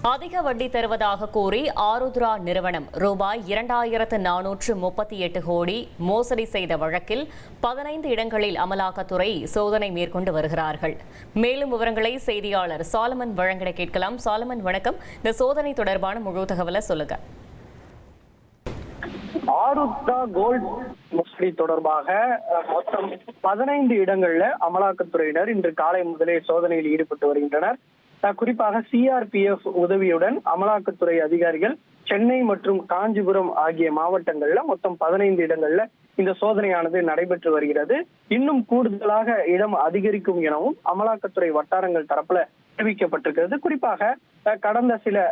அதிக வட்டி தருவதாக கூறி ஆருத்ரா நிறுவனம் ரூபாய் 2438 கோடி மோசடி செய்த வழக்கில் 15 இடங்களில் அமலாக்கத்துறை சோதனை மேற்கொண்டு வருகிறார்கள். மேலும் விவரங்களை செய்தியாளர் சாலமன் வழங்கிட கேட்கலாம். சாலமன், வணக்கம். இந்த சோதனை தொடர்பான முழு தகவலை சொல்லுங்க. ஆருத்ரா கோல்ட் மோசடி தொடர்பாக மொத்தம் 15 இடங்கள்ல அமலாக்கத்துறையினர் இன்று காலை முதலே சோதனையில் ஈடுபட்டு வருகின்றனர். குறிப்பாக சிஆர்பிஎஃப் உதவியுடன் அமலாக்கத்துறை அதிகாரிகள் சென்னை மற்றும் காஞ்சிபுரம் ஆகிய மாவட்டங்கள்ல மொத்தம் 15 இடங்கள்ல இந்த சோதனையானது நடைபெற்று வருகிறது. இன்னும் கூடுதலாக இடம் அதிகரிக்கும் எனவும் அமலாக்கத்துறை வட்டாரங்கள் தரப்புல தெரிவிக்கப்பட்டிருக்கிறது. குறிப்பாக கடந்த சில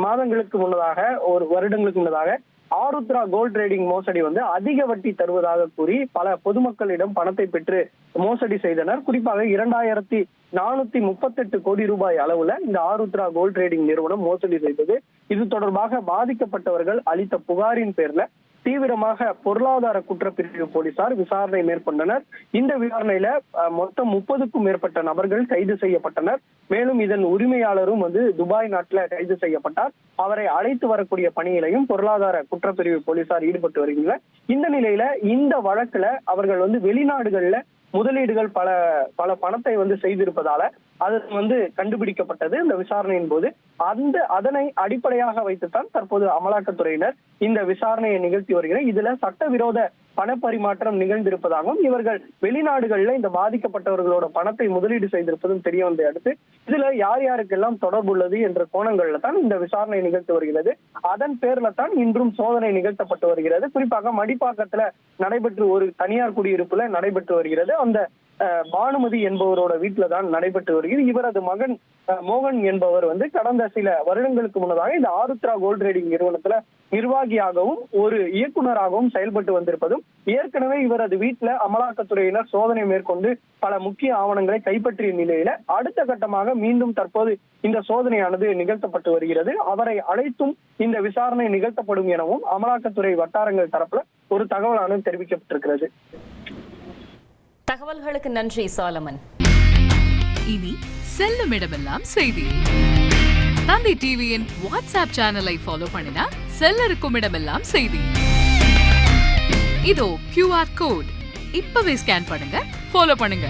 மாதங்களுக்கு முன்னதாக, ஒரு வருடங்களுக்கு முன்னதாக ஆருத்ரா கோல்ட் ட்ரேடிங் மோசடி அதிக வட்டி தருவதாக கூறி பல பொதுமக்களிடம் பணத்தை பெற்று மோசடி செய்தனர். குறிப்பாக 2438 கோடி ரூபாய் அளவுல இந்த ஆருத்ரா கோல்ட் ட்ரேடிங் நிறுவனம் மோசடி செய்தது. இது தொடர்பாக பாதிக்கப்பட்டவர்கள் அளித்த புகாரின் பேர்ல தீவிரமாக பொருளாதார குற்றப்பிரிவு போலீசார் விசாரணை மேற்கொண்டனர். இந்த விசாரணையில மொத்தம் 30க்கும் மேற்பட்ட நபர்கள் கைது செய்யப்பட்டனர். மேலும் இதன் உரிமையாளரும் துபாய் நாட்டுல கைது செய்யப்பட்டார். அவரை அழைத்து வரக்கூடிய பணியிலையும் பொருளாதார குற்றப்பிரிவு போலீசார் ஈடுபட்டு வருகின்றனர். இந்த நிலையில இந்த வழக்குல அவர்கள் வெளிநாடுகள்ல முதலீடுகள் பல பணத்தை செய்திருப்பதால அது கண்டுபிடிக்கப்பட்டது இந்த விசாரணையின் போது. அதனை அடிப்படையாக வைத்துத்தான் தற்போது அமலாக்கத்துறையினர் இந்த விசாரணையை நிகழ்த்தி வருகிறார். இதுல சட்டவிரோத பணப்பரிமாற்றம் நிகழ்ந்திருப்பதாகவும் இவர்கள் வெளிநாடுகள்ல இந்த பாதிக்கப்பட்டவர்களோட பணத்தை முதலீடு செய்திருப்பதும் தெரிய வந்ததை அடுத்து இதுல யார் யாருக்கெல்லாம் தொடர்பு உள்ளது என்ற கோணங்கள்ல தான் இந்த விசாரணை நிகழ்த்தி வருகிறது. அதன் பேர்ல தான் இன்றும் சோதனை நிகழ்த்தப்பட்டு வருகிறது. குறிப்பாக மடிப்பாக்கத்துல நடைபெற்று ஒரு தனியார் குடியிருப்புல நடைபெற்று வருகிறது. அந்த பானுமதி என்பவரோட வீட்டுல தான் நடைபெற்று வருகிறது. இவரது மகன் மோகன் என்பவர் கடந்த சில வருடங்களுக்கு முன்னதாக இந்த ஆருத்ரா கோல்ட் ட்ரேடிங் நிறுவனத்துல நிர்வாகியாகவும் ஒரு இயக்குநராகவும் செயல்பட்டு வந்திருப்பதும், ஏற்கனவே இவரது வீட்டுல அமலாக்கத்துறையினர் சோதனை மேற்கொண்டு பல முக்கிய ஆவணங்களை கைப்பற்றிய நிலையில அடுத்த கட்டமாக மீண்டும் தற்போது இந்த சோதனையானது நிகழ்த்தப்பட்டு வருகிறது. அவரை அழைத்தும் இந்த விசாரணை நிகழ்த்தப்படும் எனவும் அமலாக்கத்துறை வட்டாரங்கள் தரப்புல ஒரு தகவலானது தெரிவிக்கப்பட்டிருக்கிறது. தகவல்களுக்கு நன்றி சாலமன். இனி செல்லும் இடமெல்லாம் செய்தி. தந்தி டிவியின் வாட்ஸ்அப் சேனலை ஃபாலோ பண்ணினா செல்ல இருக்கும் இடமெல்லாம் செய்தி. இதோ QR கோட் இப்பவே ஸ்கேன் பண்ணுங்க, ஃபாலோ பண்ணுங்க.